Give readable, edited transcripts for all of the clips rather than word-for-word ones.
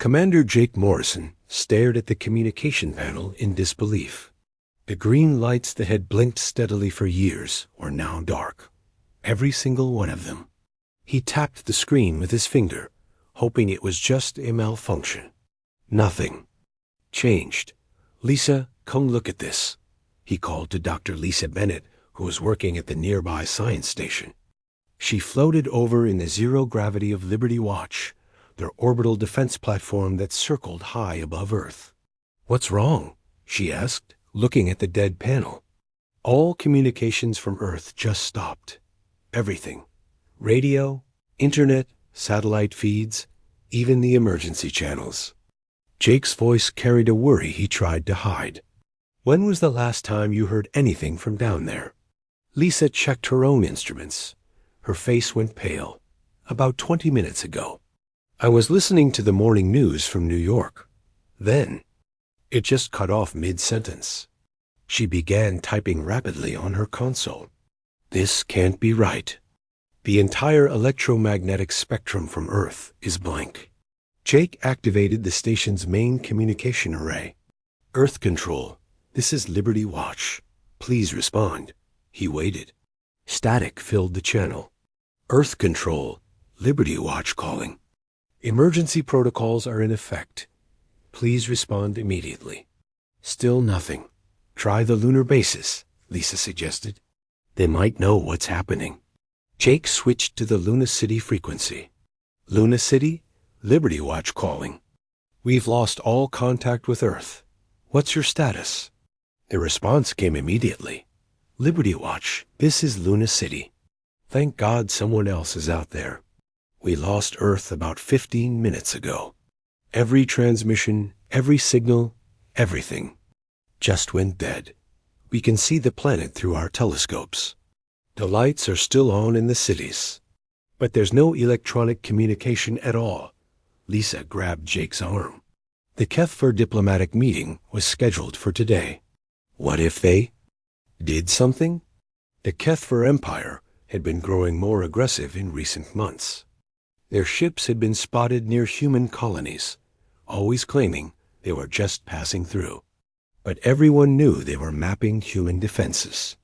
Commander Jake Morrison stared at the communication panel in disbelief. The green lights that had blinked steadily for years were now dark. Every single one of them. He tapped the screen with his finger, hoping it was just a malfunction. Nothing. Changed. "Lisa, come look at this," he called to Dr. Lisa Bennett, who was working at the nearby science station. She floated over in the zero gravity of Liberty Watch, their orbital defense platform that circled high above Earth. "What's wrong?" she asked, looking at the dead panel. All communications from Earth just stopped. Everything. Radio, internet, satellite feeds, even the emergency channels. Jake's voice carried a worry he tried to hide. "When was the last time you heard anything from down there?" Lisa checked her own instruments. Her face went pale. "About 20 minutes ago. I was listening to the morning news from New York. Then." It just cut off mid-sentence. She began typing rapidly on her console. "This can't be right. The entire electromagnetic spectrum from Earth is blank." Jake activated the station's main communication array. "Earth Control, this is Liberty Watch. Please respond." He waited. Static filled the channel. "Earth Control, Liberty Watch calling. Emergency protocols are in effect. Please respond immediately." Still nothing. "Try the lunar bases," Lisa suggested. "They might know what's happening." Jake switched to the Luna City frequency. "Luna City, Liberty Watch calling. We've lost all contact with Earth. What's your status?" The response came immediately. "Liberty Watch, this is Luna City. Thank God someone else is out there. We lost Earth about 15 minutes ago. Every transmission, every signal, everything just went dead. We can see the planet through our telescopes. The lights are still on in the cities. But there's no electronic communication at all." Lisa grabbed Jake's arm. "The HFY diplomatic meeting was scheduled for today. What if they did something?" The HFY Empire had been growing more aggressive in recent months. Their ships had been spotted near human colonies, always claiming they were just passing through. But everyone knew they were mapping human defenses.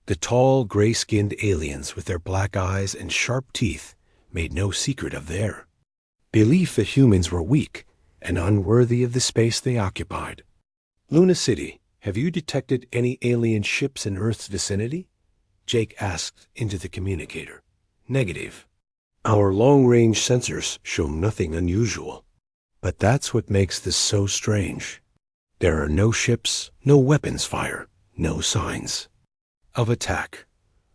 The tall, gray-skinned aliens with their black eyes and sharp teeth made no secret of their belief that humans were weak and unworthy of the space they occupied. "Luna City, have you detected any alien ships in Earth's vicinity?" Jake asked into the communicator. "Negative. Our long-range sensors show nothing unusual. But that's what makes this so strange. There are no ships, no weapons fire, no signs of attack.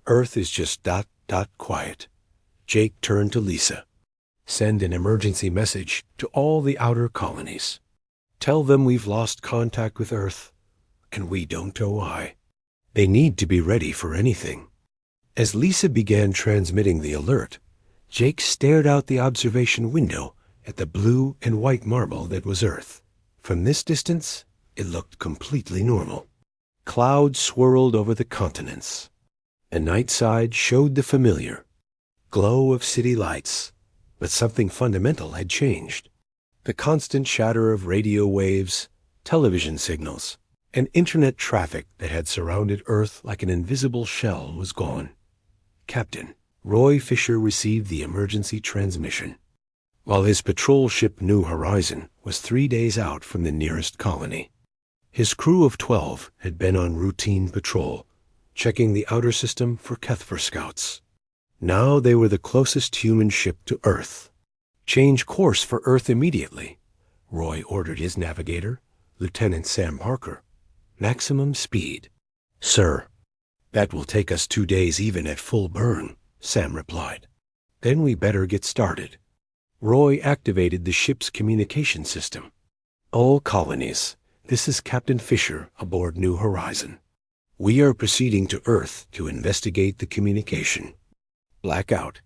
Earth is just quiet." Jake turned to Lisa. "Send an emergency message to all the outer colonies. Tell them we've lost contact with Earth, and we don't know why. They need to be ready for anything." As Lisa began transmitting the alert, Jake stared out the observation window at the blue and white marble that was Earth. From this distance, it looked completely normal. Clouds swirled over the continents. The night side showed the familiar glow of city lights, but something fundamental had changed. The constant chatter of radio waves, television signals, and internet traffic that had surrounded Earth like an invisible shell was gone. Captain Roy Fisher received the emergency transmission. While his patrol ship New Horizon was 3 days out from the nearest colony. His crew of 12 had been on routine patrol, checking the outer system for HFY scouts. Now they were the closest human ship to Earth. "Change course for Earth immediately," Roy ordered his navigator, Lieutenant Sam Parker. "Maximum speed." "Sir, that will take us 2 days even at full burn," Sam replied. "Then we better get started." Roy activated the ship's communication system. "All colonies, this is Captain Fisher aboard New Horizon. We are proceeding to Earth to investigate the communication. Blackout.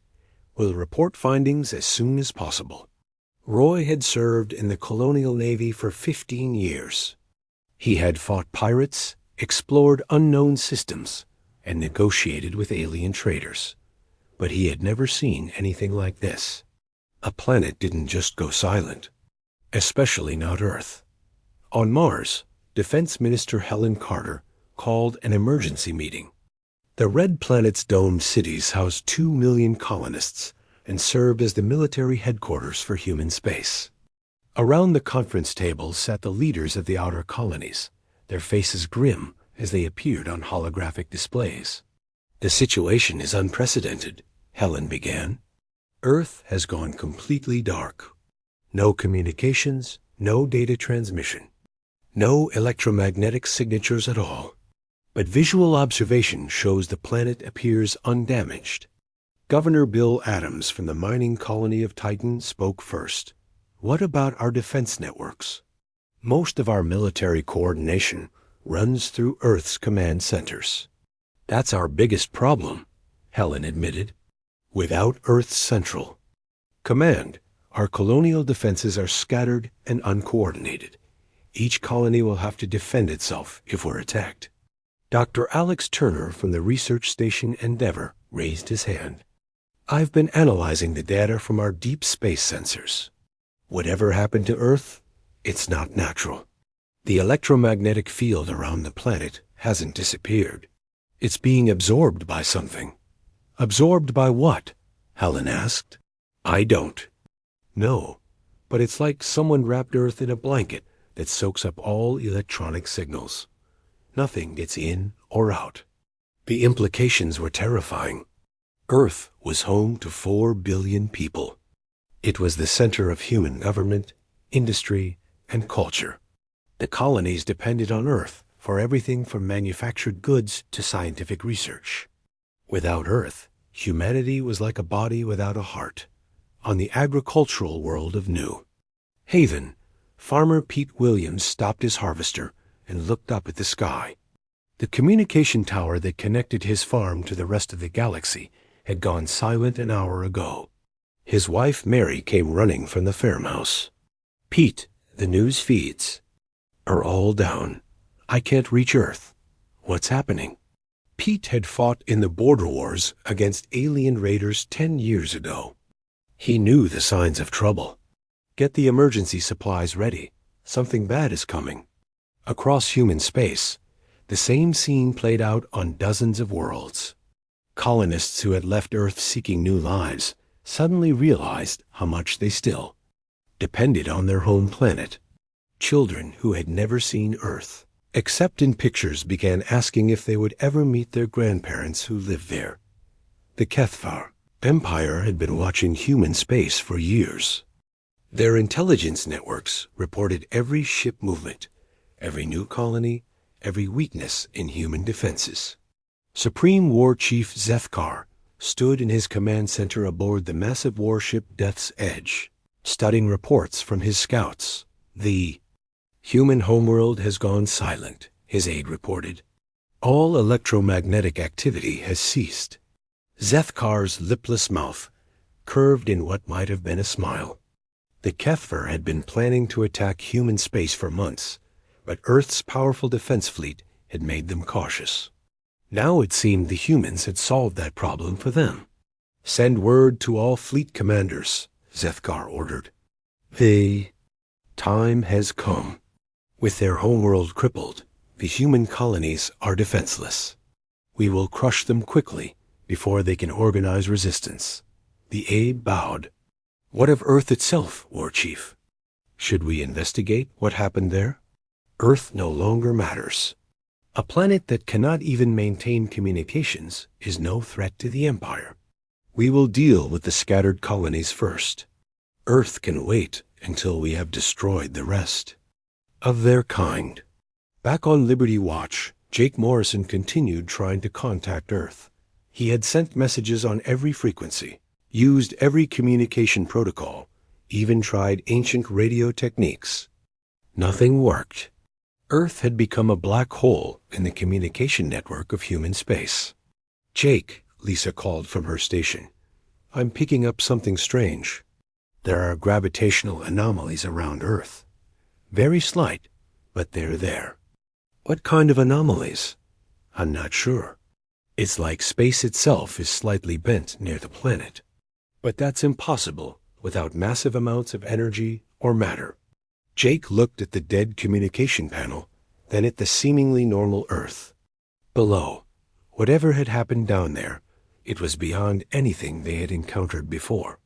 We'll report findings as soon as possible." Roy had served in the Colonial Navy for 15 years. He had fought pirates, explored unknown systems, and negotiated with alien traders. But he had never seen anything like this. A planet didn't just go silent. especially not Earth. On Mars, Defense Minister Helen Carter called an emergency meeting. The red planet's domed cities housed 2 million colonists and served as the military headquarters for human space. Around the conference table sat the leaders of the outer colonies, their faces grim as they appeared on holographic displays. "The situation is unprecedented," Helen began. "Earth has gone completely dark. No communications, no data transmission, no electromagnetic signatures at all. But visual observation shows the planet appears undamaged." Governor Bill Adams from the mining colony of Titan spoke first. "What about our defense networks? Most of our military coordination runs through Earth's command centers." "That's our biggest problem," Helen admitted. "Without Earth's central command, our colonial defenses are scattered and uncoordinated. Each colony will have to defend itself if we're attacked." Dr. Alex Turner from the research station Endeavour raised his hand. "I've been analyzing the data from our deep space sensors. Whatever happened to Earth, it's not natural. The electromagnetic field around the planet hasn't disappeared. It's being absorbed by something." "Absorbed by what?" Helen asked. "I don't know, but it's like someone wrapped Earth in a blanket that soaks up all electronic signals. Nothing gets in or out." The implications were terrifying. Earth was home to 4 billion people. It was the center of human government, industry, and culture. The colonies depended on Earth for everything from manufactured goods to scientific research. Without Earth, humanity was like a body without a heart, on the agricultural world of New Haven. Farmer Pete Williams stopped his harvester and looked up at the sky. The communication tower that connected his farm to the rest of the galaxy had gone silent an hour ago. His wife Mary came running from the farmhouse. "Pete, the news feeds are all down. I can't reach Earth. What's happening?" Pete had fought in the border wars against alien raiders 10 years ago. He knew the signs of trouble. "Get the emergency supplies ready. Something bad is coming." Across human space, the same scene played out on dozens of worlds. Colonists who had left Earth seeking new lives suddenly realized how much they still depended on their home planet. Children who had never seen Earth, except in pictures, began asking if they would ever meet their grandparents who lived there. The HFY Empire had been watching human space for years. Their intelligence networks reported every ship movement, every new colony, every weakness in human defenses. Supreme War Chief Zethkar stood in his command center aboard the massive warship Death's Edge, studying reports from his scouts. "The human homeworld has gone silent," his aide reported. "All electromagnetic activity has ceased." Zethkar's lipless mouth curved in what might have been a smile. The HFY had been planning to attack human space for months, but Earth's powerful defense fleet had made them cautious. Now it seemed the humans had solved that problem for them. "Send word to all fleet commanders," Zethkar ordered. "The time has come. With their homeworld crippled, the human colonies are defenseless. We will crush them quickly before they can organize resistance." The aide bowed. "What of Earth itself, War Chief? Should we investigate what happened there?" "Earth no longer matters. A planet that cannot even maintain communications is no threat to the Empire. We will deal with the scattered colonies first. Earth can wait until we have destroyed the rest of their kind." Back on Liberty Watch, Jake Morrison continued trying to contact Earth. He had sent messages on every frequency, used every communication protocol, even tried ancient radio techniques. Nothing worked. Earth had become a black hole in the communication network of human space. "Jake," Lisa called from her station, "I'm picking up something strange. There are gravitational anomalies around Earth. Very slight, but they're there." "What kind of anomalies?" "I'm not sure. It's like space itself is slightly bent near the planet. But that's impossible without massive amounts of energy or matter. Jake looked at the dead communication panel, then at the seemingly normal Earth. Below, whatever had happened down there, it was beyond anything they had encountered before.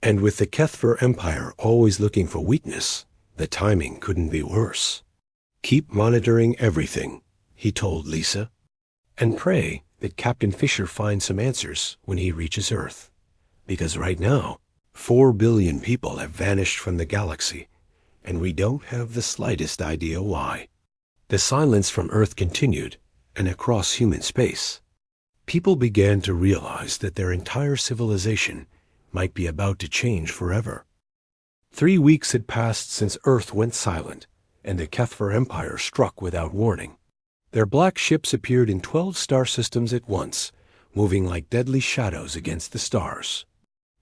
And with the Kethver Empire always looking for weakness, the timing couldn't be worse. "Keep monitoring everything," he told Lisa, "and pray that Captain Fisher finds some answers when he reaches Earth. Because right now, 4 billion people have vanished from the galaxy, and we don't have the slightest idea why." The silence from Earth continued, and across human space, people began to realize that their entire civilization might be about to change forever. 3 weeks had passed since Earth went silent, and the Kethver Empire struck without warning. Their black ships appeared in 12 star systems at once, moving like deadly shadows against the stars.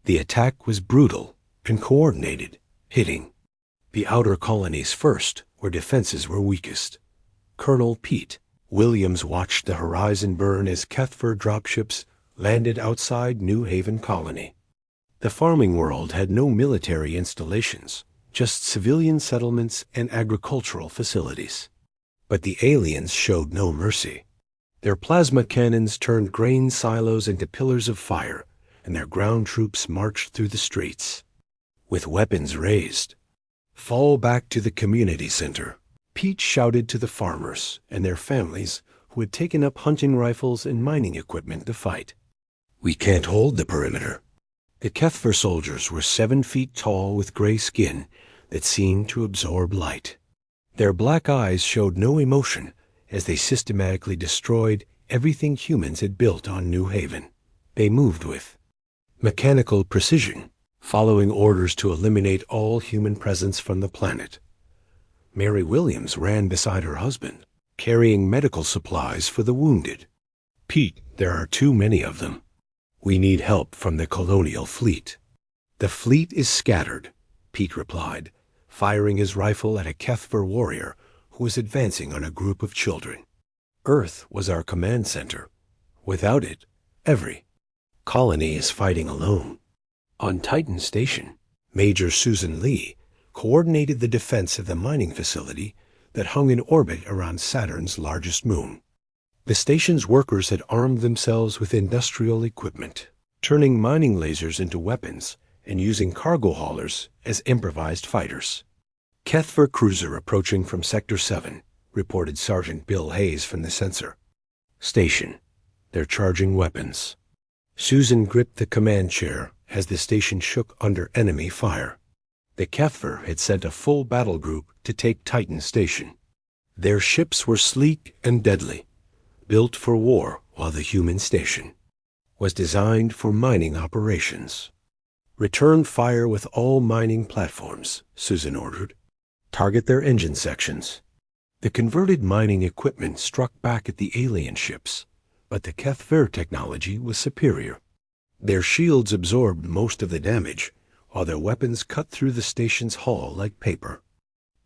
The attack was brutal and coordinated, hitting the outer colonies first, where defenses were weakest. Colonel Pete Williams watched the horizon burn as Kethver dropships landed outside New Haven Colony. The farming world had no military installations, just civilian settlements and agricultural facilities. But the aliens showed no mercy. Their plasma cannons turned grain silos into pillars of fire, and their ground troops marched through the streets. With weapons raised, "Fall back to the community center," Pete shouted to the farmers and their families who had taken up hunting rifles and mining equipment to fight. "We can't hold the perimeter." The Kethver soldiers were 7 feet tall with gray skin that seemed to absorb light. Their black eyes showed no emotion as they systematically destroyed everything humans had built on New Haven. They moved with mechanical precision, following orders to eliminate all human presence from the planet. Mary Williams ran beside her husband, carrying medical supplies for the wounded. "Pete, there are too many of them. We need help from the colonial fleet." "The fleet is scattered," Pete replied, firing his rifle at a Kethver warrior who was advancing on a group of children. "Earth was our command center. Without it, every colony is fighting alone." On Titan Station, Major Susan Lee coordinated the defense of the mining facility that hung in orbit around Saturn's largest moon. The station's workers had armed themselves with industrial equipment, turning mining lasers into weapons and using cargo haulers as improvised fighters. "Kethver cruiser approaching from Sector 7, reported Sergeant Bill Hayes from the sensor. "Station. They're charging weapons." Susan gripped the command chair as the station shook under enemy fire. The Kethver had sent a full battle group to take Titan Station. Their ships were sleek and deadly, built for war, while the human station was designed for mining operations. "Return fire with all mining platforms," Susan ordered. "Target their engine sections." The converted mining equipment struck back at the alien ships, but the Kethver technology was superior. Their shields absorbed most of the damage, while their weapons cut through the station's hull like paper.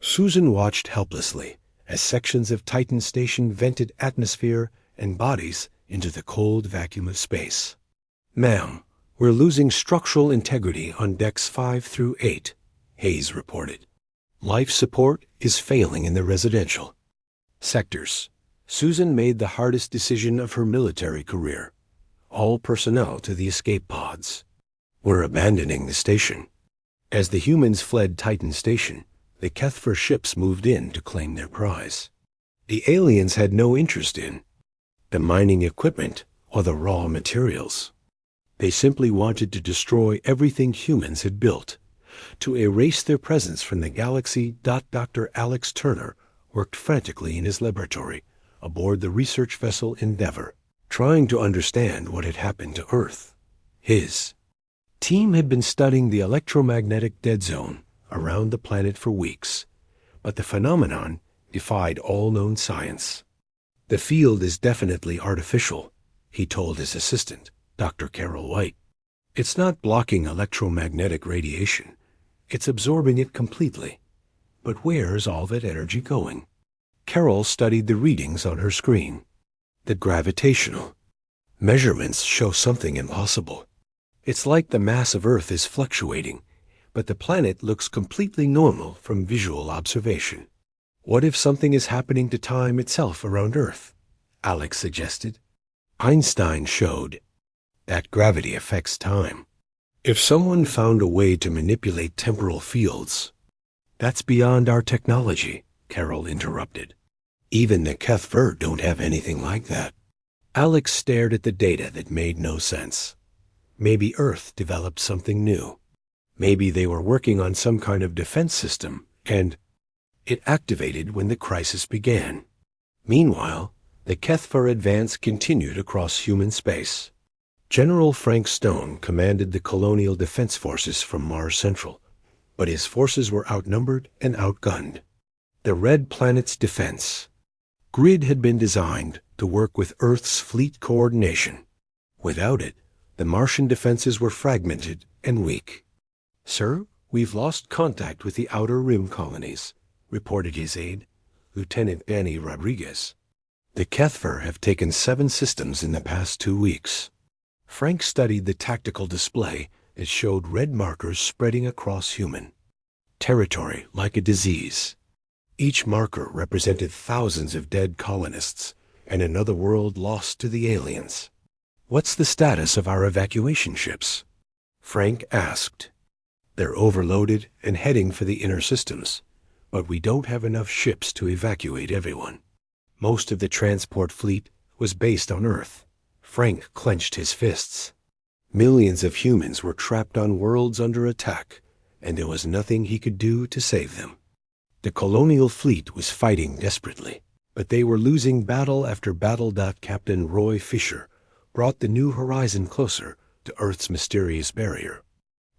Susan watched helplessly as sections of Titan Station vented atmosphere and bodies into the cold vacuum of space. "Ma'am, we're losing structural integrity on decks 5 through 8, Hayes reported. "Life support is failing in the residential sectors." Susan made the hardest decision of her military career. All personnel to the escape pods. "We're abandoning the station." As the humans fled Titan Station, the Kethver ships moved in to claim their prize. The aliens had no interest in the mining equipment or the raw materials. They simply wanted to destroy everything humans had built, to erase their presence from the galaxy. Dr. Alex Turner worked frantically in his laboratory aboard the research vessel Endeavour, trying to understand what had happened to Earth. His team had been studying the electromagnetic dead zone around the planet for weeks, but the phenomenon defied all known science. "The field is definitely artificial," he told his assistant, Dr. Carol White. "It's not blocking electromagnetic radiation. It's absorbing it completely. But where is all that energy going?" Carol studied the readings on her screen. The gravitational measurements show something impossible. It's like the mass of Earth is fluctuating, but the planet looks completely normal from visual observation. What if something is happening to time itself around Earth? Alex suggested. Einstein showed that gravity affects time. If someone found a way to manipulate temporal fields, that's beyond our technology, Carol interrupted. Even the HFY don't have anything like that. Alex stared at the data that made no sense. Maybe Earth developed something new. Maybe they were working on some kind of defense system, and it activated when the crisis began. Meanwhile, the HFY advance continued across human space. General Frank Stone commanded the Colonial Defense Forces from Mars Central, but his forces were outnumbered and outgunned. The Red Planet's defense grid had been designed to work with Earth's fleet coordination. Without it, the Martian defenses were fragmented and weak. "Sir, we've lost contact with the Outer Rim colonies," reported his aide, Lieutenant Danny Rodriguez. "The HFY have taken 7 systems in the past 2 weeks." Frank studied the tactical display. It showed red markers spreading across human territory like a disease. Each marker represented thousands of dead colonists and another world lost to the aliens. "What's the status of our evacuation ships?" Frank asked. "They're overloaded and heading for the inner systems, but we don't have enough ships to evacuate everyone. Most of the transport fleet was based on Earth." Frank clenched his fists. Millions of humans were trapped on worlds under attack, and there was nothing he could do to save them. The colonial fleet was fighting desperately, but they were losing battle after battle. Captain Roy Fisher brought the New Horizon closer to Earth's mysterious barrier.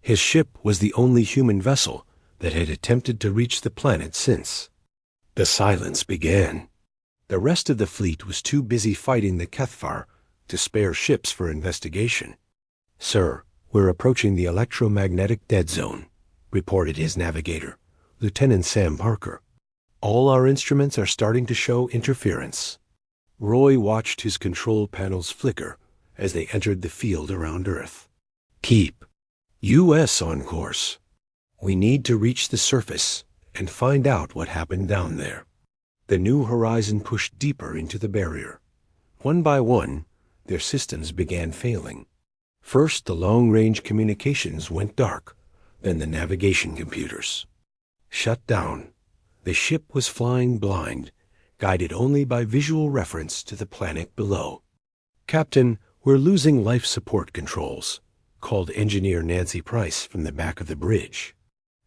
His ship was the only human vessel that had attempted to reach the planet since. The silence began. The rest of the fleet was too busy fighting the HFY to spare ships for investigation. "Sir, we're approaching the electromagnetic dead zone," reported his navigator, Lieutenant Sam Parker. "All our instruments are starting to show interference." Roy watched his control panels flicker as they entered the field around Earth. "Keep US on course. We need to reach the surface and find out what happened down there." The New Horizon pushed deeper into the barrier. One by one, their systems began failing. First, the long-range communications went dark, then the navigation computers shut down. The ship was flying blind, guided only by visual reference to the planet below. "Captain, we're losing life support controls," called Engineer Nancy Price from the back of the bridge.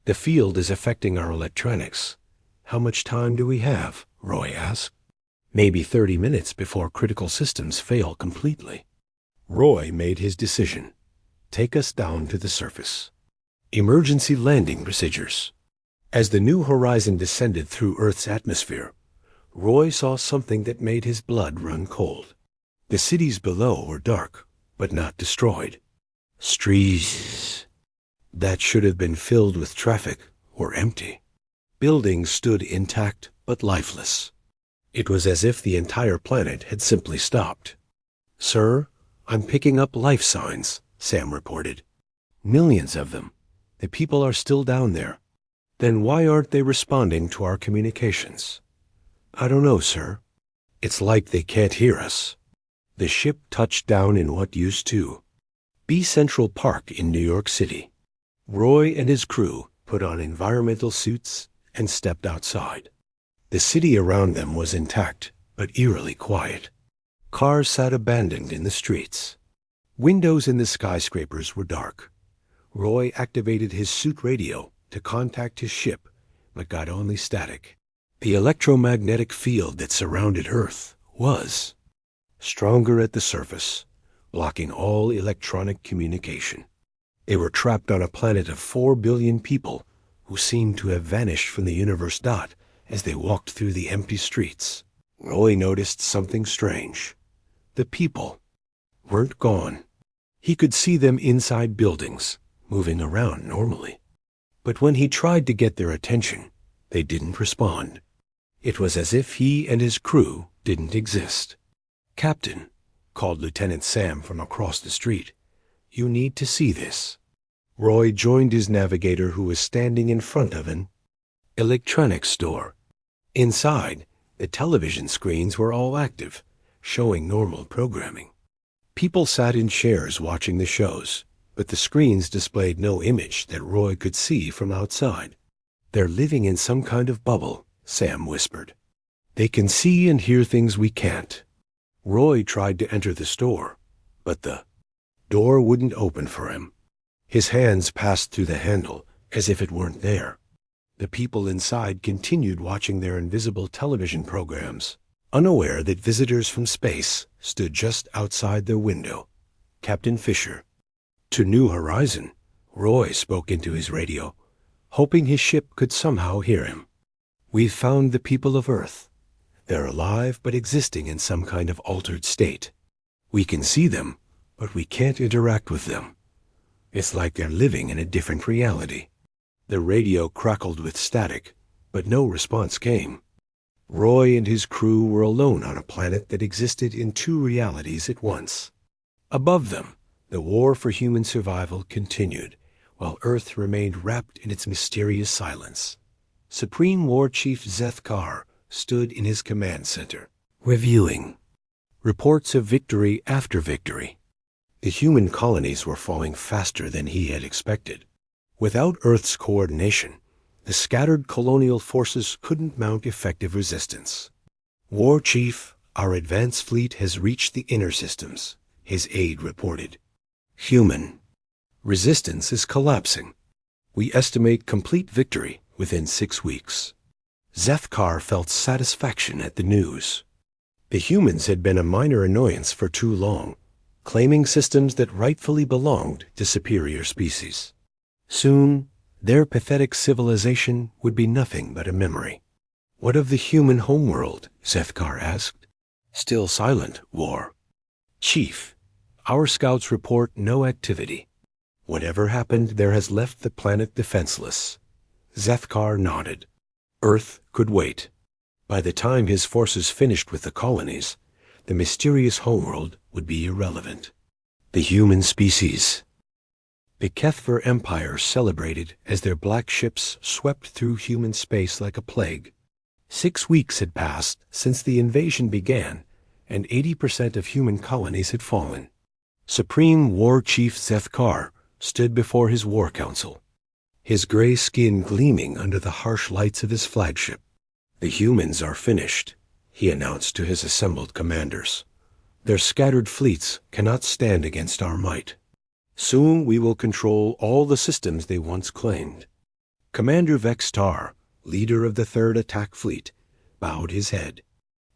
"The field is affecting our electronics." "How much time do we have?" Roy asked. "Maybe 30 minutes before critical systems fail completely." Roy made his decision. "Take us down to the surface." Emergency landing procedures. As the New Horizon descended through Earth's atmosphere, Roy saw something that made his blood run cold. The cities below were dark, but not destroyed. Streets that should have been filled with traffic were empty. Buildings stood intact but lifeless. It was as if the entire planet had simply stopped. "Sir, I'm picking up life signs," Sam reported. "Millions of them. The people are still down there." "Then why aren't they responding to our communications?" "I don't know, sir. It's like they can't hear us." The ship touched down in what used to be Central Park in New York City. Roy and his crew put on environmental suits and stepped outside. The city around them was intact, but eerily quiet. Cars sat abandoned in the streets. Windows in the skyscrapers were dark. Roy activated his suit radio to contact his ship, but got only static. The electromagnetic field that surrounded Earth was stronger at the surface, blocking all electronic communication. They were trapped on a planet of 4 billion people who seemed to have vanished from the universe. As they walked through the empty streets, Roy noticed something strange. The people weren't gone. He could see them inside buildings, moving around normally. But when he tried to get their attention, they didn't respond. It was as if he and his crew didn't exist. "Captain," called Lieutenant Sam from across the street, "you need to see this." Roy joined his navigator, who was standing in front of an electronics store. Inside, the television screens were all active, showing normal programming. People sat in chairs watching the shows, but the screens displayed no image that Roy could see from outside. "They're living in some kind of bubble," Sam whispered. "They can see and hear things we can't." Roy tried to enter the store, but the door wouldn't open for him. His hands passed through the handle as if it weren't there. The people inside continued watching their invisible television programs, unaware that visitors from space stood just outside their window. Captain Fisher. To New Horizon, Roy spoke into his radio, hoping his ship could somehow hear him. "We've found the people of Earth. They're alive but existing in some kind of altered state. We can see them, but we can't interact with them. It's like they're living in a different reality." The radio crackled with static, but no response came. Roy and his crew were alone on a planet that existed in two realities at once. Above them, the war for human survival continued, while Earth remained wrapped in its mysterious silence. Supreme War Chief Zeth Kar stood in his command center, reviewing reports of victory after victory. The human colonies were falling faster than he had expected. Without Earth's coordination, the scattered colonial forces couldn't mount effective resistance. "War Chief, our advance fleet has reached the inner systems," his aide reported. "Human resistance is collapsing. We estimate complete victory within 6 weeks." Zeth Kar felt satisfaction at the news. The humans had been a minor annoyance for too long, claiming systems that rightfully belonged to superior species. Soon, their pathetic civilization would be nothing but a memory. "What of the human homeworld?" Zeth Kar asked. "Still silent, War." "Chief, our scouts report no activity. Whatever happened there has left the planet defenseless." Zeth Kar nodded. Earth could wait. By the time his forces finished with the colonies, the mysterious homeworld would be irrelevant. The human species. The HFY Empire celebrated as their black ships swept through human space like a plague. 6 weeks had passed since the invasion began, and 80% of human colonies had fallen. Supreme War Chief Zeth Kar stood before his war council, his gray skin gleaming under the harsh lights of his flagship. "The humans are finished," he announced to his assembled commanders. "Their scattered fleets cannot stand against our might. Soon we will control all the systems they once claimed." Commander Vex Tar, leader of the 3rd Attack Fleet, bowed his head.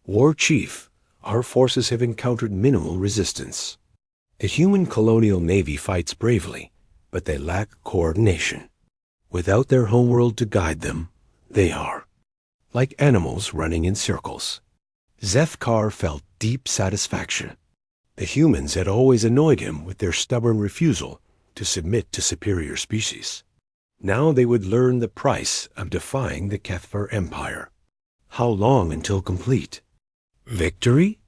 "War Chief, our forces have encountered minimal resistance. The human colonial navy fights bravely, but they lack coordination. Without their homeworld to guide them, they are like animals running in circles." Zeth Kar felt deep satisfaction. The humans had always annoyed him with their stubborn refusal to submit to superior species. Now they would learn the price of defying the HFY Empire. How long until complete? Victory?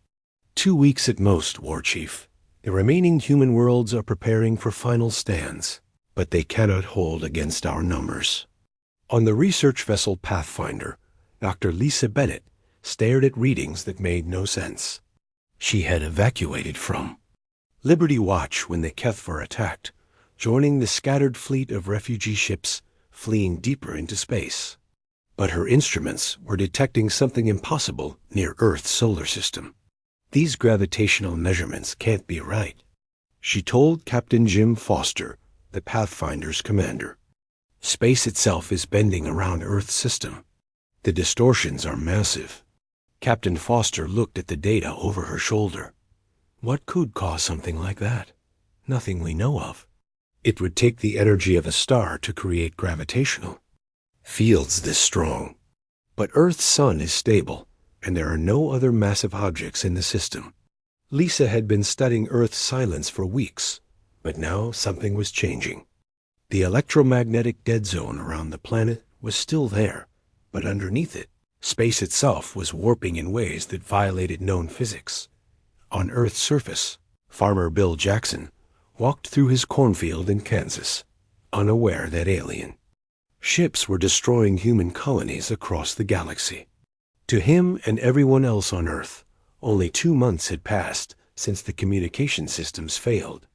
2 weeks at most, War Chief. The remaining human worlds are preparing for final stands, but they cannot hold against our numbers. On the research vessel Pathfinder, Dr. Lisa Bennett stared at readings that made no sense. She had evacuated from Liberty Watch when the HFY attacked, joining the scattered fleet of refugee ships fleeing deeper into space. But her instruments were detecting something impossible near Earth's solar system. "These gravitational measurements can't be right," she told Captain Jim Foster, the Pathfinder's commander. "Space itself is bending around Earth's system. The distortions are massive." Captain Foster looked at the data over her shoulder. "What could cause something like that? Nothing we know of. It would take the energy of a star to create gravitational fields this strong. But Earth's sun is stable, and there are no other massive objects in the system." Lisa had been studying Earth's silence for weeks, but now something was changing. The electromagnetic dead zone around the planet was still there, but underneath it, space itself was warping in ways that violated known physics. On Earth's surface, Farmer Bill Jackson walked through his cornfield in Kansas. unaware that alien ships were destroying human colonies across the galaxy. To him and everyone else on Earth, only 2 months had passed since the communication systems failed.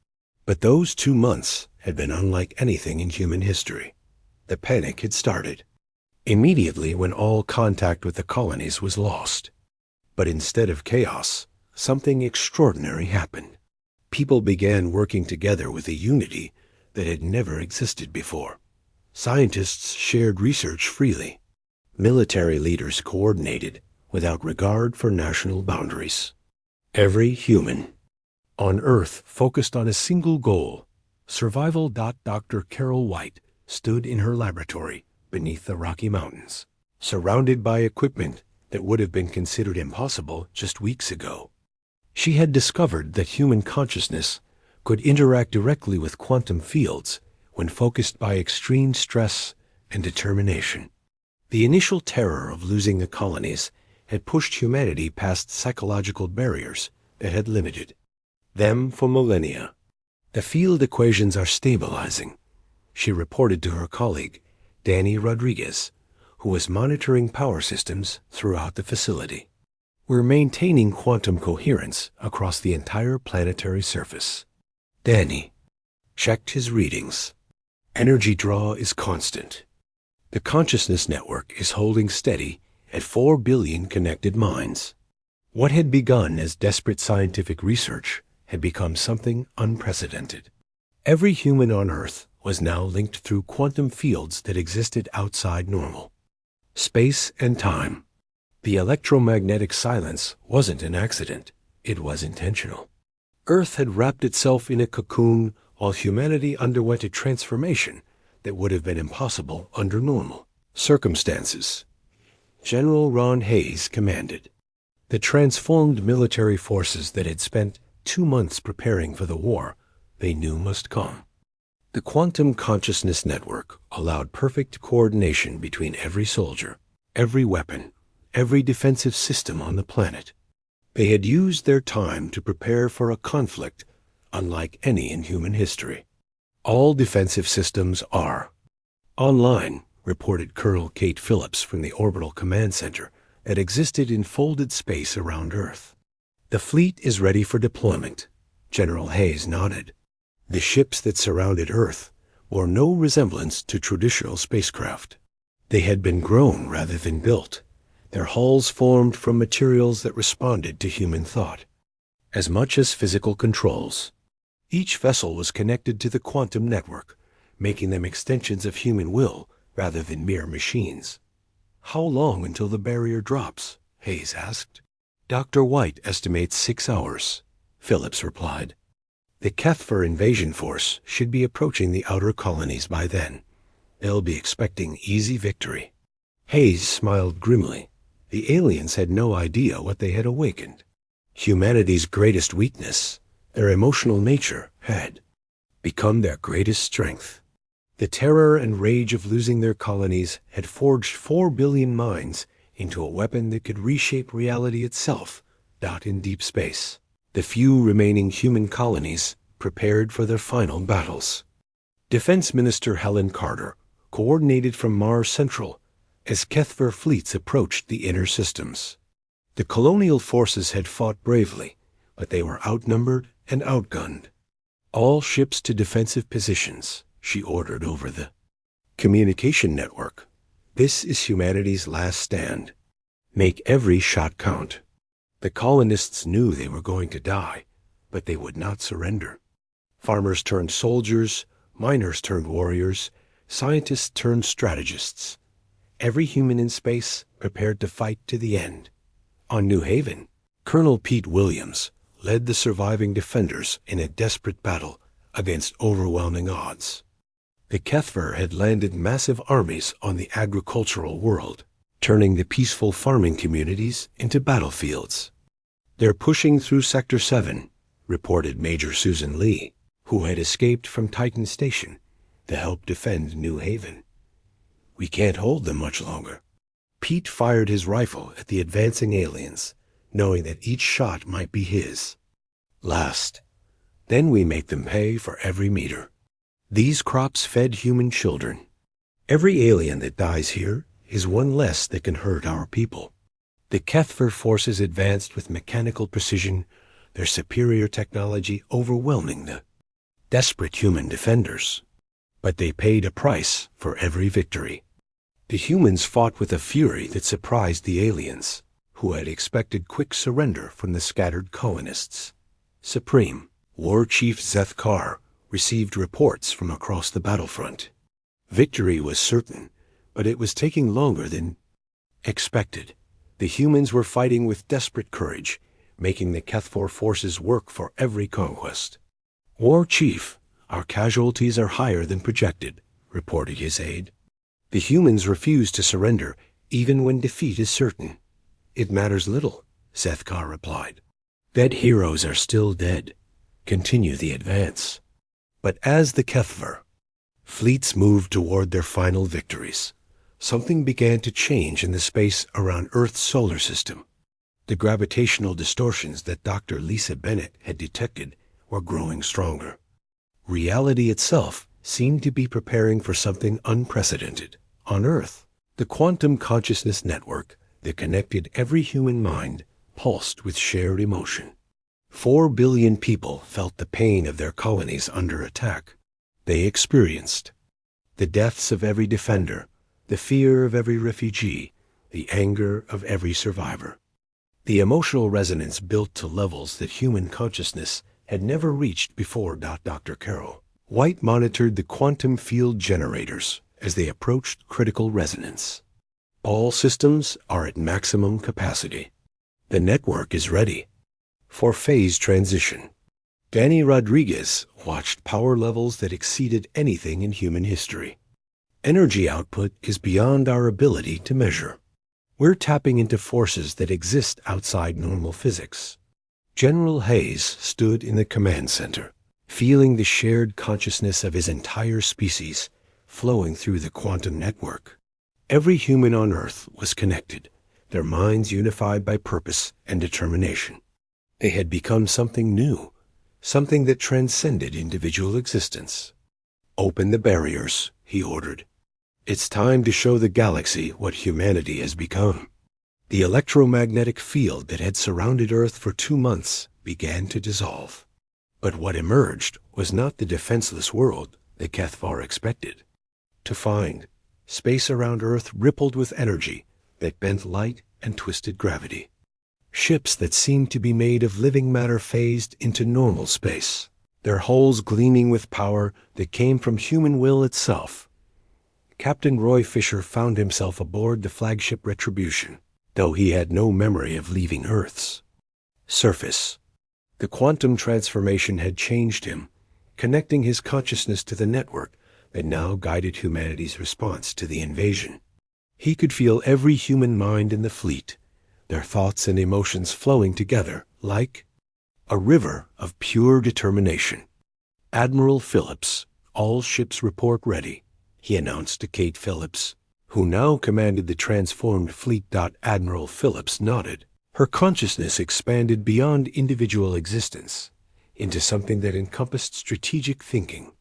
But those 2 months had been unlike anything in human history. The panic had started immediately when all contact with the colonies was lost. But instead of chaos, something extraordinary happened. People began working together with a unity that had never existed before. Scientists shared research freely. Military leaders coordinated without regard for national boundaries. Every human on Earth focused on a single goal, survival. Dr. Carol White stood in her laboratory beneath the Rocky Mountains, surrounded by equipment that would have been considered impossible just weeks ago. She had discovered that human consciousness could interact directly with quantum fields when focused by extreme stress and determination. The initial terror of losing the colonies had pushed humanity past psychological barriers that had limited them for millennia. The field equations are stabilizing, she reported to her colleague, Danny Rodriguez, who was monitoring power systems throughout the facility. We're maintaining quantum coherence across the entire planetary surface. Danny checked his readings. Energy draw is constant. The consciousness network is holding steady at 4 billion connected minds. What had begun as desperate scientific research had become something unprecedented. Every human on Earth was now linked through quantum fields that existed outside normal space and time. The electromagnetic silence wasn't an accident, it was intentional. Earth had wrapped itself in a cocoon while humanity underwent a transformation that would have been impossible under normal circumstances. General Ron Hayes commanded. The transformed military forces that had spent 2 months preparing for the war they knew must come. The quantum consciousness network allowed perfect coordination between every soldier, every weapon, every defensive system on the planet. They had used their time to prepare for a conflict unlike any in human history. All defensive systems are online, reported Colonel Kate Phillips from the Orbital Command Center that existed in folded space around Earth. The fleet is ready for deployment. General Hayes nodded. The ships that surrounded Earth bore no resemblance to traditional spacecraft. They had been grown rather than built, their hulls formed from materials that responded to human thought, as much as physical controls. Each vessel was connected to the quantum network, making them extensions of human will rather than mere machines. How long until the barrier drops? Hayes asked. Dr. White estimates 6 hours, Phillips replied. The Kethver invasion force should be approaching the outer colonies by then. They'll be expecting easy victory. Hayes smiled grimly. The aliens had no idea what they had awakened. Humanity's greatest weakness, their emotional nature, had become their greatest strength. The terror and rage of losing their colonies had forged 4 billion minds into a weapon that could reshape reality itself, out in deep space. The few remaining human colonies prepared for their final battles. Defense Minister Helen Carter coordinated from Mars Central as Kethver fleets approached the inner systems. The colonial forces had fought bravely, but they were outnumbered and outgunned. All ships to defensive positions, she ordered over the communication network. This is humanity's last stand. Make every shot count. The colonists knew they were going to die, but they would not surrender. Farmers turned soldiers, miners turned warriors, scientists turned strategists. Every human in space prepared to fight to the end. On New Haven, Colonel Pete Williams led the surviving defenders in a desperate battle against overwhelming odds. The Kethver had landed massive armies on the agricultural world, turning the peaceful farming communities into battlefields. They're pushing through Sector 7, reported Major Susan Lee, who had escaped from Titan Station to help defend New Haven. We can't hold them much longer. Pete fired his rifle at the advancing aliens, knowing that each shot might be his last. Then we make them pay for every meter. These crops fed human children. Every alien that dies here is one less that can hurt our people. The HFY forces advanced with mechanical precision, their superior technology overwhelming the desperate human defenders. But they paid a price for every victory. The humans fought with a fury that surprised the aliens, who had expected quick surrender from the scattered colonists. Supreme War Chief Zethkar received reports from across the battlefront. Victory was certain, but it was taking longer than expected. The humans were fighting with desperate courage, making the HFY forces work for every conquest. War Chief, our casualties are higher than projected, reported his aide. The humans refuse to surrender, even when defeat is certain. It matters little, Zethkar replied. Dead heroes are still dead. Continue the advance. But as the HFY fleets moved toward their final victories, something began to change in the space around Earth's solar system. The gravitational distortions that Dr. Lisa Bennett had detected were growing stronger. Reality itself seemed to be preparing for something unprecedented. On Earth, the quantum consciousness network that connected every human mind pulsed with shared emotion. 4 billion people felt the pain of their colonies under attack. They experienced the deaths of every defender, the fear of every refugee, the anger of every survivor. The emotional resonance built to levels that human consciousness had never reached before. Dr. Carroll White monitored the quantum field generators as they approached critical resonance. All systems are at maximum capacity. The network is ready for phase transition. Danny Rodriguez watched power levels that exceeded anything in human history. Energy output is beyond our ability to measure. We're tapping into forces that exist outside normal physics. General Hayes stood in the command center, feeling the shared consciousness of his entire species flowing through the quantum network. Every human on Earth was connected, their minds unified by purpose and determination. They had become something new, something that transcended individual existence. Open the barriers, he ordered. It's time to show the galaxy what humanity has become. The electromagnetic field that had surrounded Earth for 2 months began to dissolve. But what emerged was not the defenseless world the HFY expected to find. Space around Earth rippled with energy that bent light and twisted gravity. Ships that seemed to be made of living matter phased into normal space, their hulls gleaming with power that came from human will itself. Captain Roy Fisher found himself aboard the flagship Retribution, though he had no memory of leaving Earth's surface. The quantum transformation had changed him, connecting his consciousness to the network that now guided humanity's response to the invasion. He could feel every human mind in the fleet, their thoughts and emotions flowing together like a river of pure determination. Admiral Phillips, all ships report ready, he announced to Kate Phillips, who now commanded the transformed fleet. Admiral Phillips nodded. Her consciousness expanded beyond individual existence into something that encompassed strategic thinking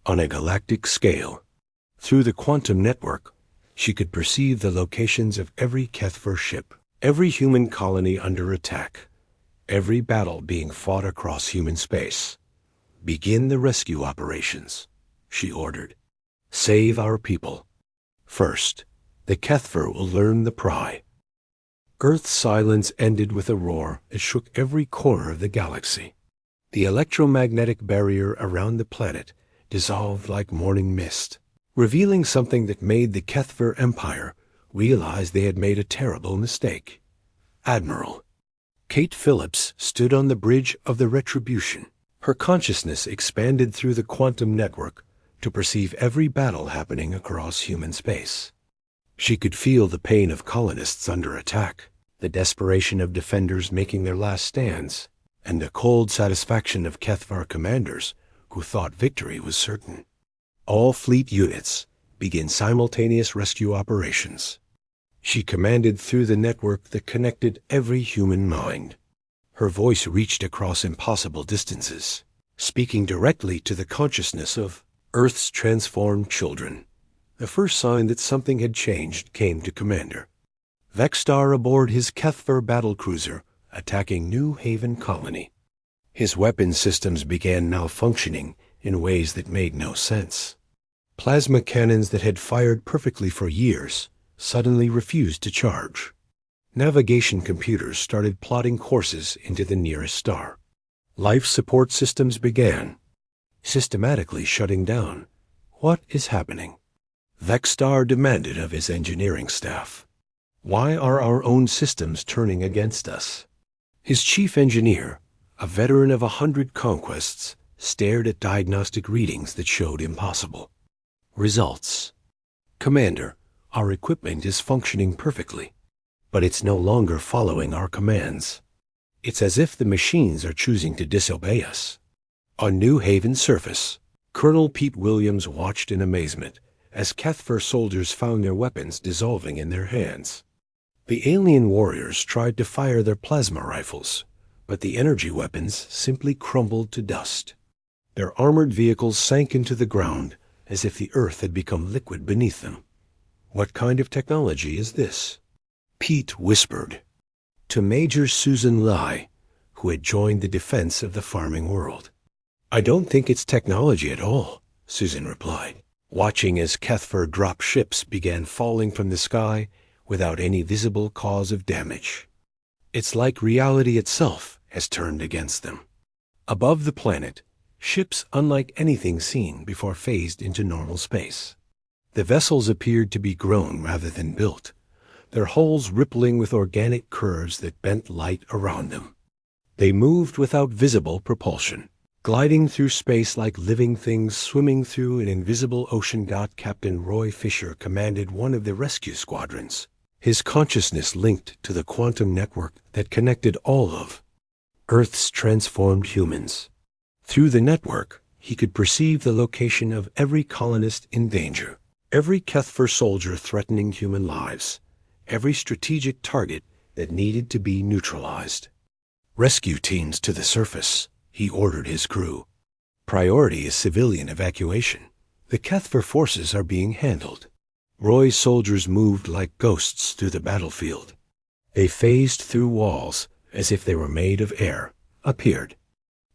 on a galactic scale. Through the quantum network, she could perceive the locations of every HFY ship, every human colony under attack, every battle being fought across human space. Begin the rescue operations, she ordered. Save our people. First, the HFY will learn the pry. Earth's silence ended with a roar that shook every corner of the galaxy. The electromagnetic barrier around the planet dissolved like morning mist, revealing something that made the HFY Empire realize they had made a terrible mistake. Admiral Kate Phillips stood on the bridge of the Retribution. Her consciousness expanded through the quantum network to perceive every battle happening across human space. She could feel the pain of colonists under attack, the desperation of defenders making their last stands, and the cold satisfaction of HFY commanders who thought victory was certain. All fleet units begin simultaneous rescue operations. She commanded through the network that connected every human mind. Her voice reached across impossible distances, speaking directly to the consciousness of Earth's transformed children. The first sign that something had changed came to Commander Vexstar aboard his Kethver battlecruiser, attacking New Haven Colony. His weapon systems began malfunctioning in ways that made no sense. Plasma cannons that had fired perfectly for years suddenly refused to charge. Navigation computers started plotting courses into the nearest star. Life support systems began systematically shutting down. What is happening? Vexstar demanded of his engineering staff. Why are our own systems turning against us? His chief engineer, a veteran of 100 conquests, stared at diagnostic readings that showed impossible. Results. Commander, our equipment is functioning perfectly, but it's no longer following our commands. It's as if the machines are choosing to disobey us. On New Haven surface, Colonel Pete Williams watched in amazement as Kethver soldiers found their weapons dissolving in their hands. The alien warriors tried to fire their plasma rifles, but the energy weapons simply crumbled to dust. Their armored vehicles sank into the ground as if the earth had become liquid beneath them. What kind of technology is this? Pete whispered to Major Susan Lai, who had joined the defense of the farming world. I don't think it's technology at all, Susan replied, watching as Kethver drop ships began falling from the sky without any visible cause of damage. It's like reality itself has turned against them. Above the planet, ships unlike anything seen before phased into normal space. The vessels appeared to be grown rather than built, their hulls rippling with organic curves that bent light around them. They moved without visible propulsion, gliding through space like living things swimming through an invisible ocean. Captain Roy Fisher commanded one of the rescue squadrons, his consciousness linked to the quantum network that connected all of Earth's transformed humans. Through the network, he could perceive the location of every colonist in danger, every Kethver soldier threatening human lives, every strategic target that needed to be neutralized. Rescue teams to the surface, he ordered his crew. Priority is civilian evacuation. The Kethver forces are being handled. Roy's soldiers moved like ghosts through the battlefield. They phased through walls as if they were made of air, appeared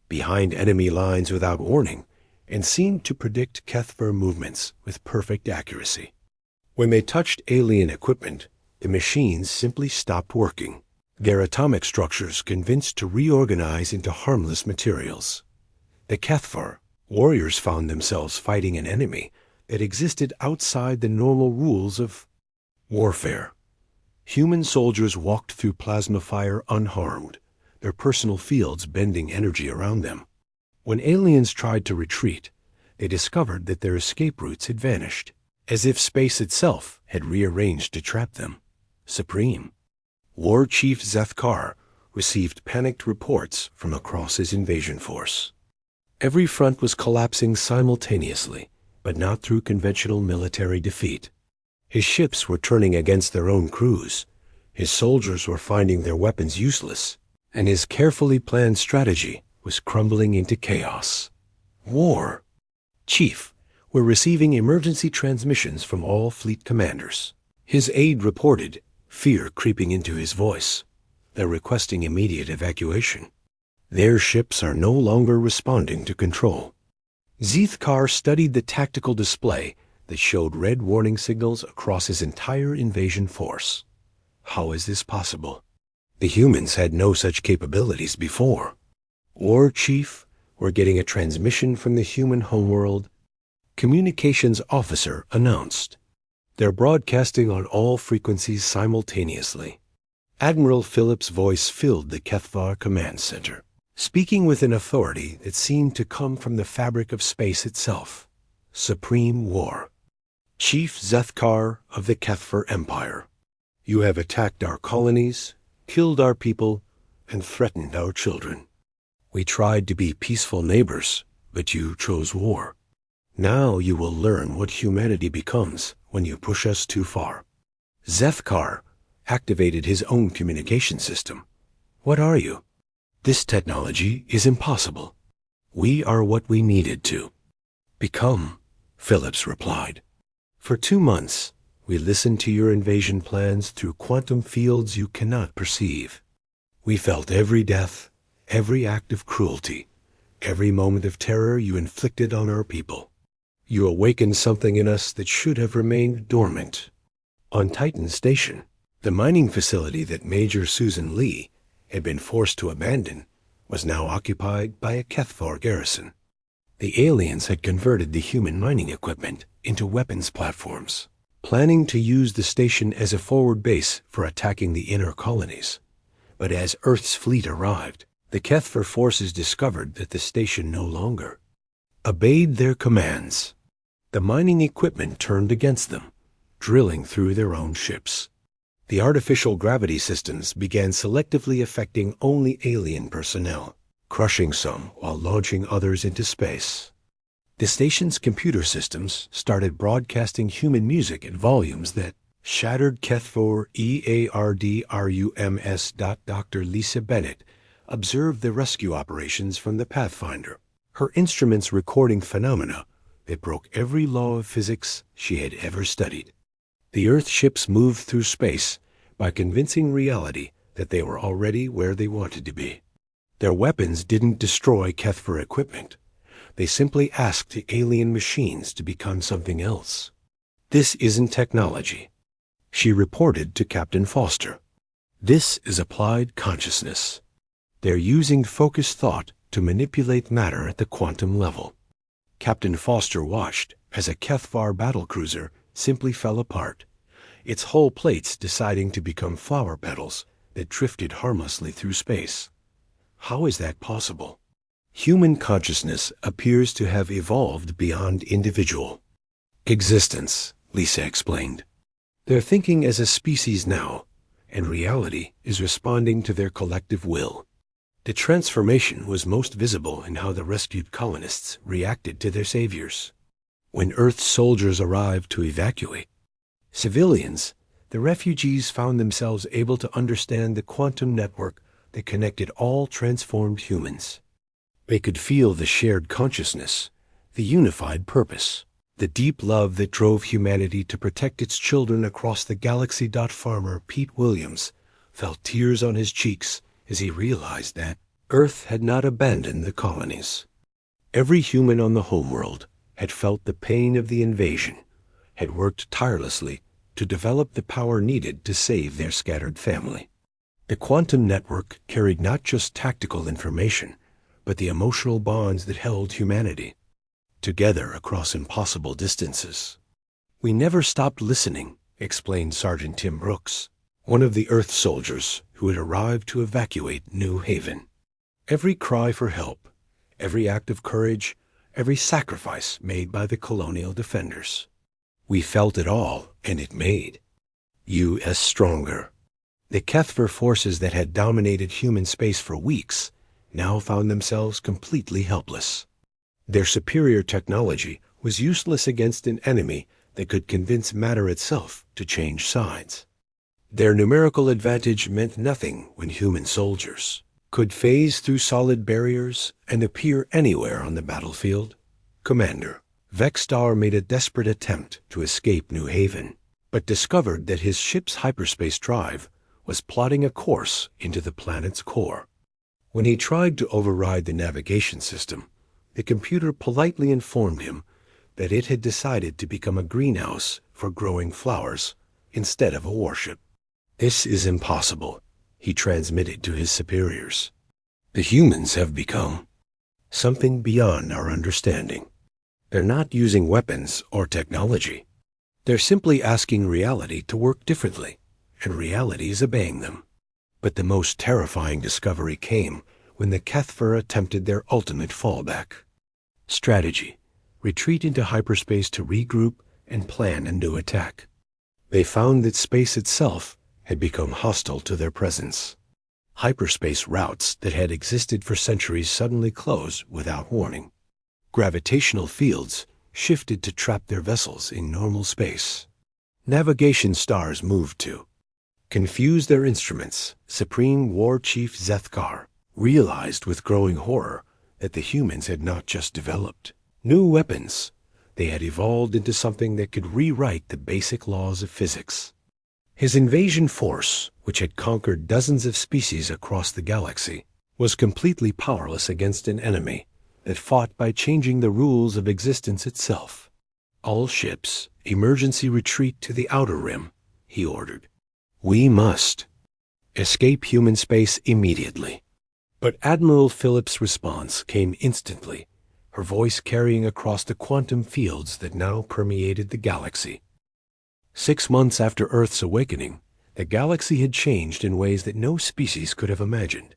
behind enemy lines without warning, and seemed to predict Kethver movements with perfect accuracy. When they touched alien equipment, the machines simply stopped working, their atomic structures convinced to reorganize into harmless materials. The Kethver warriors found themselves fighting an enemy that existed outside the normal rules of warfare. Human soldiers walked through plasma fire unharmed, their personal fields bending energy around them. When aliens tried to retreat, they discovered that their escape routes had vanished, as if space itself had rearranged to trap them. Supreme. War Chief Zethkar received panicked reports from across his invasion force. Every front was collapsing simultaneously, but not through conventional military defeat. His ships were turning against their own crews, his soldiers were finding their weapons useless, and his carefully planned strategy was crumbling into chaos. War. Chief, we're receiving emergency transmissions from all fleet commanders. His aide reported, fear creeping into his voice. They're requesting immediate evacuation. Their ships are no longer responding to control. Zethkar studied the tactical display that showed red warning signals across his entire invasion force. How is this possible? The humans had no such capabilities before. War Chief, we're getting a transmission from the human homeworld. Communications officer announced. They're broadcasting on all frequencies simultaneously. Admiral Phillips' voice filled the Kethvar command center, speaking with an authority that seemed to come from the fabric of space itself. Supreme War. Chief Zethkar of the Kethvar Empire, you have attacked our colonies, killed our people, and threatened our children. We tried to be peaceful neighbors, but you chose war. Now you will learn what humanity becomes when you push us too far. Zethkar activated his own communication system. What are you? This technology is impossible. We are what we needed to become. Phillips replied. For 2 months, we listened to your invasion plans through quantum fields you cannot perceive. We felt every death, every act of cruelty, every moment of terror you inflicted on our people. You awakened something in us that should have remained dormant. On Titan Station, the mining facility that Major Susan Lee had been forced to abandon was now occupied by a Kethvar garrison. The aliens had converted the human mining equipment into weapons platforms, planning to use the station as a forward base for attacking the inner colonies. But as Earth's fleet arrived, the Kethvar forces discovered that the station no longer obeyed their commands. The mining equipment turned against them, drilling through their own ships. The artificial gravity systems began selectively affecting only alien personnel, crushing some while launching others into space. The station's computer systems started broadcasting human music at volumes that shattered Kethvar EARDRUMS. Dr. Lisa Bennett observed the rescue operations from the Pathfinder, her instruments recording phenomena that broke every law of physics she had ever studied. The Earth ships moved through space by convincing reality that they were already where they wanted to be. Their weapons didn't destroy Kethvar equipment. They simply asked the alien machines to become something else. This isn't technology, she reported to Captain Foster. This is applied consciousness. They're using focused thought to manipulate matter at the quantum level. Captain Foster watched as a Kethvar battlecruiser simply fell apart, its hull plates deciding to become flower petals that drifted harmlessly through space. How is that possible? Human consciousness appears to have evolved beyond individual existence, Lisa explained. They're thinking as a species now, and reality is responding to their collective will. The transformation was most visible in how the rescued colonists reacted to their saviors. When Earth's soldiers arrived to evacuate civilians, the refugees found themselves able to understand the quantum network that connected all transformed humans. They could feel the shared consciousness, the unified purpose, the deep love that drove humanity to protect its children across the galaxy. Farmer Pete Williams felt tears on his cheeks as he realized that Earth had not abandoned the colonies. Every human on the homeworld had felt the pain of the invasion, had worked tirelessly to develop the power needed to save their scattered family. The quantum network carried not just tactical information, but the emotional bonds that held humanity together across impossible distances. We never stopped listening, explained Sergeant Tim Brooks, one of the Earth soldiers who had arrived to evacuate New Haven. Every cry for help, every act of courage, every sacrifice made by the colonial defenders. We felt it all, and it made U.S. stronger. The Kethvar forces that had dominated human space for weeks now found themselves completely helpless. Their superior technology was useless against an enemy that could convince matter itself to change sides. Their numerical advantage meant nothing when human soldiers could phase through solid barriers and appear anywhere on the battlefield. Commander Vexstar made a desperate attempt to escape New Haven, but discovered that his ship's hyperspace drive was plotting a course into the planet's core. When he tried to override the navigation system, the computer politely informed him that it had decided to become a greenhouse for growing flowers instead of a warship. This is impossible, he transmitted to his superiors. The humans have become something beyond our understanding. They're not using weapons or technology. They're simply asking reality to work differently, and reality is obeying them. But the most terrifying discovery came when the Kethvar attempted their ultimate fallback strategy: retreat into hyperspace to regroup and plan a new attack. They found that space itself had become hostile to their presence. Hyperspace routes that had existed for centuries suddenly closed without warning. Gravitational fields shifted to trap their vessels in normal space. Navigation stars moved to confuse their instruments. Supreme War Chief Zethkar realized with growing horror that the humans had not just developed new weapons, They had evolved into something that could rewrite the basic laws of physics. His invasion force, which had conquered dozens of species across the galaxy, was completely powerless against an enemy that fought by changing the rules of existence itself. "All ships, emergency retreat to the outer rim," he ordered. "We must escape human space immediately." But Admiral Phillips' response came instantly, her voice carrying across the quantum fields that now permeated the galaxy. 6 months after Earth's awakening, the galaxy had changed in ways that no species could have imagined.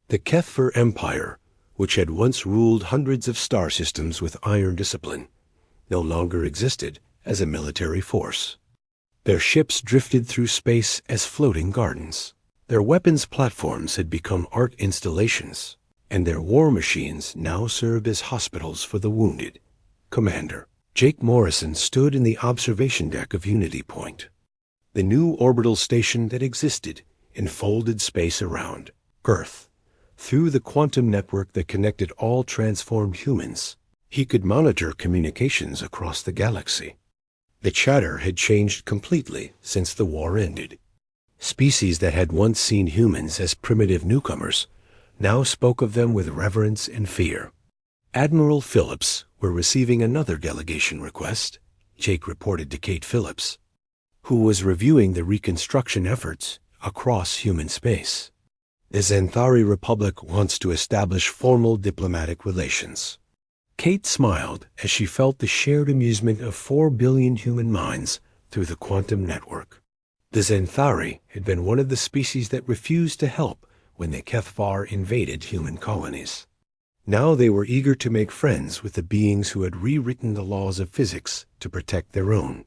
The Kethver Empire, which had once ruled hundreds of star systems with iron discipline, no longer existed as a military force. Their ships drifted through space as floating gardens. Their weapons platforms had become art installations, and their war machines now served as hospitals for the wounded. Commander Jake Morrison stood in the observation deck of Unity Point. The new orbital station that existed enfolded space around Earth. Through the quantum network that connected all transformed humans, he could monitor communications across the galaxy. The chatter had changed completely since the war ended. Species that had once seen humans as primitive newcomers now spoke of them with reverence and fear. Admiral Phillips were receiving another delegation request, Jake reported to Kate Phillips, who was reviewing the reconstruction efforts across human space. The Xanthari Republic wants to establish formal diplomatic relations. Kate smiled as she felt the shared amusement of 4 billion human minds through the quantum network. The Xanthari had been one of the species that refused to help when the Kethvar invaded human colonies. Now they were eager to make friends with the beings who had rewritten the laws of physics to protect their own.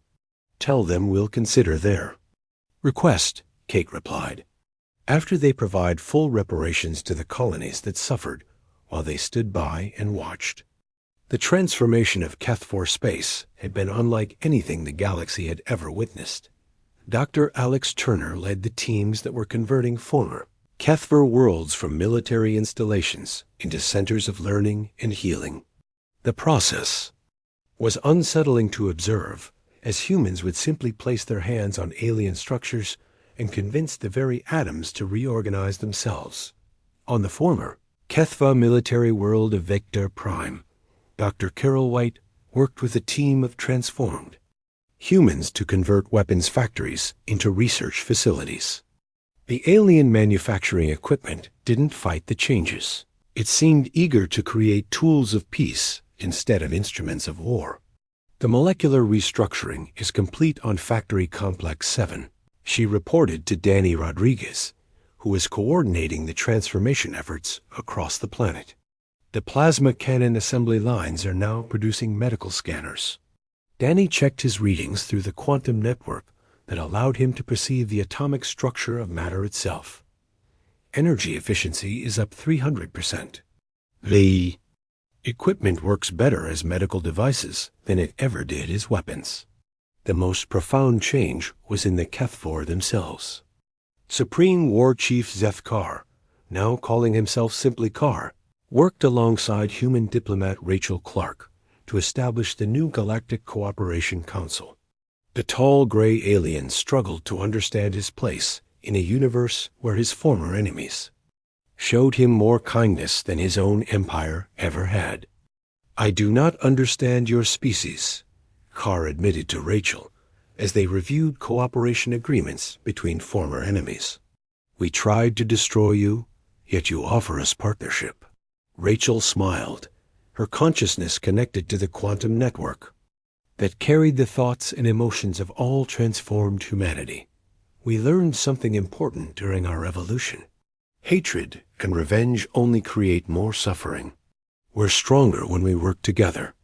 "Tell them we'll consider their request," Kate replied, after they provide full reparations to the colonies that suffered while they stood by and watched. The transformation of Kethvar space had been unlike anything the galaxy had ever witnessed. Dr. Alex Turner led the teams that were converting former Kethvar worlds from military installations into centers of learning and healing. The process was unsettling to observe, as humans would simply place their hands on alien structures and convince the very atoms to reorganize themselves. On the former Kethva military world of Vector Prime, Dr. Carol White worked with a team of transformed humans to convert weapons factories into research facilities. The alien manufacturing equipment didn't fight the changes. It seemed eager to create tools of peace instead of instruments of war. "The molecular restructuring is complete on Factory Complex 7, she reported to Danny Rodriguez, who was coordinating the transformation efforts across the planet. "The plasma cannon assembly lines are now producing medical scanners." Danny checked his readings through the quantum network that allowed him to perceive the atomic structure of matter itself. Energy efficiency is up 300%. The equipment works better as medical devices than it ever did as weapons. The most profound change was in the Kethvar themselves. Supreme War Chief Zeth Carr, now calling himself simply Carr, worked alongside human diplomat Rachel Clark to establish the new Galactic Cooperation Council. The tall gray alien struggled to understand his place in a universe where his former enemies showed him more kindness than his own empire ever had. "I do not understand your species," Carr admitted to Rachel as they reviewed cooperation agreements between former enemies. "We tried to destroy you, yet you offer us partnership." Rachel smiled, her consciousness connected to the quantum network that carried the thoughts and emotions of all transformed humanity. "We learned something important during our evolution. Hatred and revenge only create more suffering. We're stronger when we work together."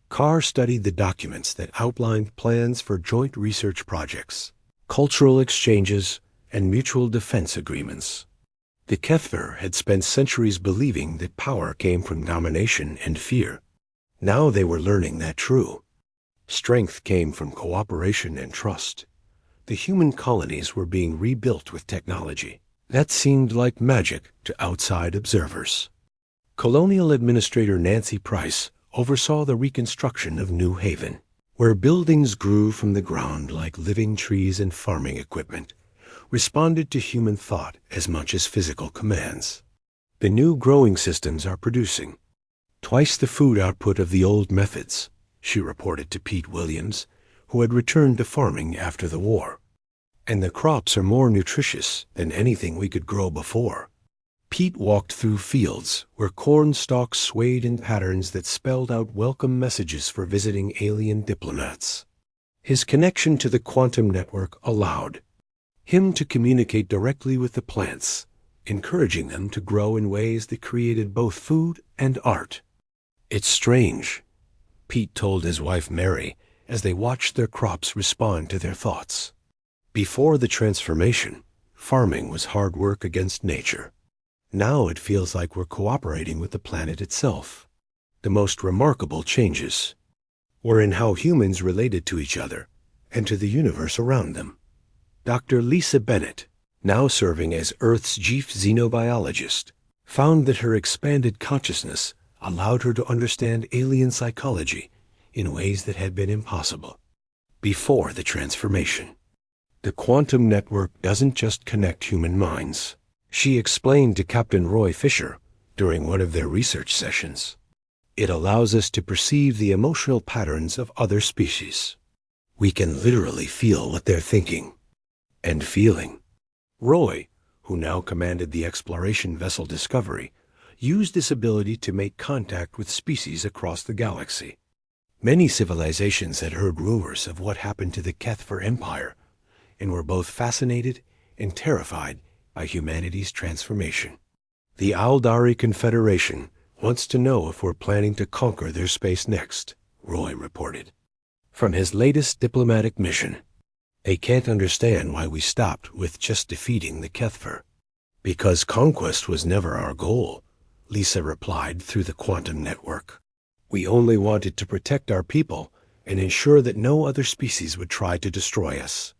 Carr studied the documents that outlined plans for joint research projects, cultural exchanges, and mutual defense agreements. The Kethver had spent centuries believing that power came from domination and fear. Now they were learning that true strength came from cooperation and trust. The human colonies were being rebuilt with technology that seemed like magic to outside observers. Colonial Administrator Nancy Price oversaw the reconstruction of New Haven, where buildings grew from the ground like living trees and farming equipment, responded to human thought as much as physical commands. The new growing systems are producing twice the food output of the old methods, she reported to Pete Williams, who had returned to farming after the war. And the crops are more nutritious than anything we could grow before. Pete walked through fields where corn stalks swayed in patterns that spelled out welcome messages for visiting alien diplomats. His connection to the quantum network allowed him to communicate directly with the plants, encouraging them to grow in ways that created both food and art. "It's strange," Pete told his wife Mary as they watched their crops respond to their thoughts. Before the transformation, farming was hard work against nature. Now it feels like we're cooperating with the planet itself. The most remarkable changes were in how humans related to each other and to the universe around them. Dr. Lisa Bennett, now serving as Earth's chief xenobiologist, found that her expanded consciousness allowed her to understand alien psychology in ways that had been impossible before the transformation. The quantum network doesn't just connect human minds, she explained to Captain Roy Fisher during one of their research sessions. It allows us to perceive the emotional patterns of other species. We can literally feel what they're thinking and feeling. Roy, who now commanded the exploration vessel Discovery, used this ability to make contact with species across the galaxy. Many civilizations had heard rumors of what happened to the Kethver Empire and were both fascinated and terrified by humanity's transformation. The Aldari Confederation wants to know if we're planning to conquer their space next, Roy reported. From his latest diplomatic mission, they can't understand why we stopped with just defeating the Kethver. Because conquest was never our goal, Lisa replied through the quantum network. We only wanted to protect our people and ensure that no other species would try to destroy us.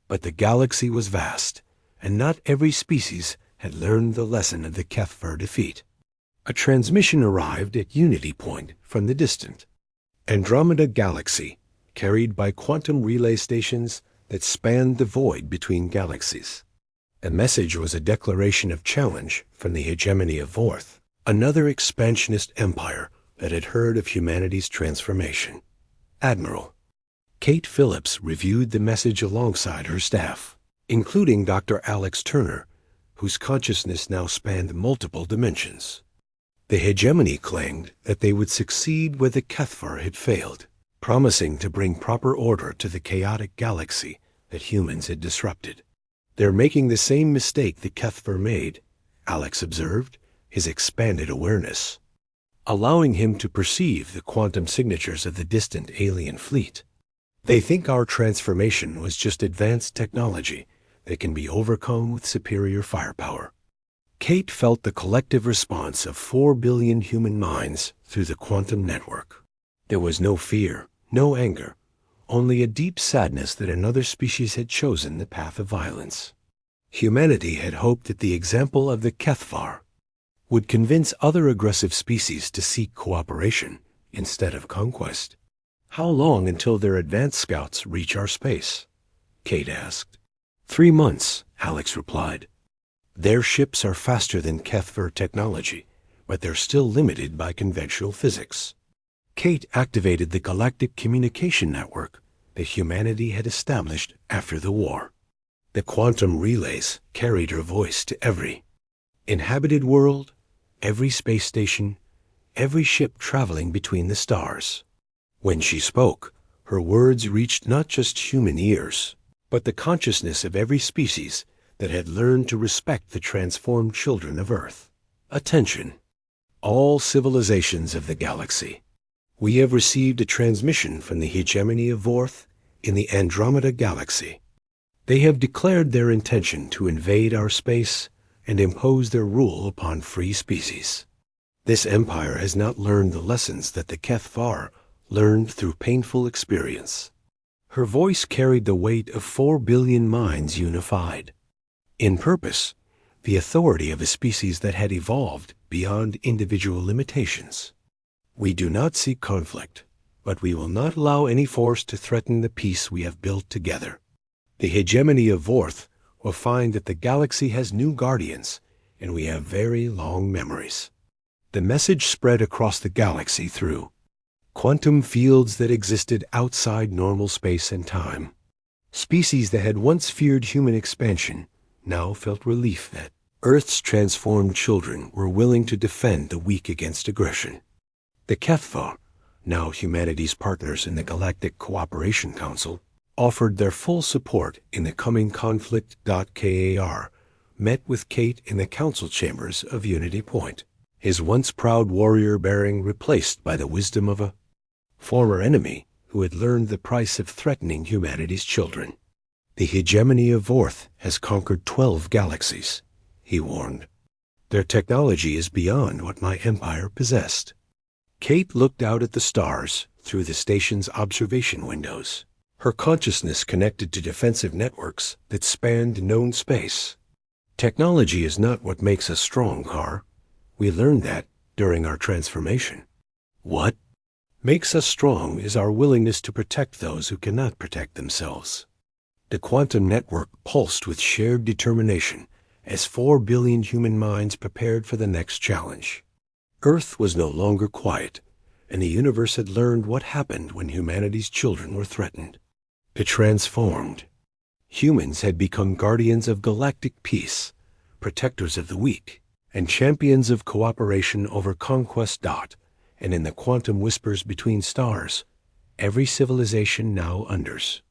But the galaxy was vast, and not every species had learned the lesson of the Kethver defeat. A transmission arrived at Unity Point from the distant Andromeda Galaxy, carried by quantum relay stations that spanned the void between galaxies. The message was a declaration of challenge from the hegemony of Vorth, another expansionist empire that had heard of humanity's transformation. Admiral Kate Phillips reviewed the message alongside her staff, including Dr. Alex Turner, whose consciousness now spanned multiple dimensions. The hegemony claimed that they would succeed where the Kethver had failed, promising to bring proper order to the chaotic galaxy that humans had disrupted. They're making the same mistake the Kethver made, Alex observed, his expanded awareness, allowing him to perceive the quantum signatures of the distant alien fleet. They think our transformation was just advanced technology that can be overcome with superior firepower. Kate felt the collective response of 4 billion human minds through the quantum network. There was no fear, no anger, only a deep sadness that another species had chosen the path of violence. Humanity had hoped that the example of the Kethvar would convince other aggressive species to seek cooperation instead of conquest. How long until their advanced scouts reach our space? Kate asked. 3 months, Alex replied. Their ships are faster than Kethver technology, but they're still limited by conventional physics. Kate activated the galactic communication network that humanity had established after the war. The quantum relays carried her voice to every inhabited world, every space station, every ship traveling between the stars. When she spoke, her words reached not just human ears, but the consciousness of every species that had learned to respect the transformed children of Earth. Attention, all civilizations of the galaxy. We have received a transmission from the hegemony of Vorth in the Andromeda Galaxy. They have declared their intention to invade our space and impose their rule upon free species. This empire has not learned the lessons that the Kethvar learned through painful experience. Her voice carried the weight of 4 billion minds unified. In purpose, the authority of a species that had evolved beyond individual limitations. We do not seek conflict, but we will not allow any force to threaten the peace we have built together. The hegemony of Vorth will find that the galaxy has new guardians, and we have very long memories. The message spread across the galaxy through quantum fields that existed outside normal space and time. Species that had once feared human expansion now felt relief that Earth's transformed children were willing to defend the weak against aggression. The HFY, now humanity's partners in the Galactic Cooperation Council, offered their full support in the coming conflict. KAR met with Kate in the council chambers of Unity Point, his once proud warrior bearing replaced by the wisdom of a former enemy who had learned the price of threatening humanity's children. The hegemony of Vorth has conquered 12 galaxies, he warned. Their technology is beyond what my empire possessed. Kate looked out at the stars through the station's observation windows, her consciousness connected to defensive networks that spanned known space. Technology is not what makes us strong, Har. We learned that during our transformation. What makes us strong is our willingness to protect those who cannot protect themselves. The quantum network pulsed with shared determination as 4 billion human minds prepared for the next challenge. Earth was no longer quiet, and the universe had learned what happened when humanity's children were threatened. It transformed. Humans had become guardians of galactic peace, protectors of the weak, and champions of cooperation over conquest. And in the quantum whispers between stars, every civilization now understands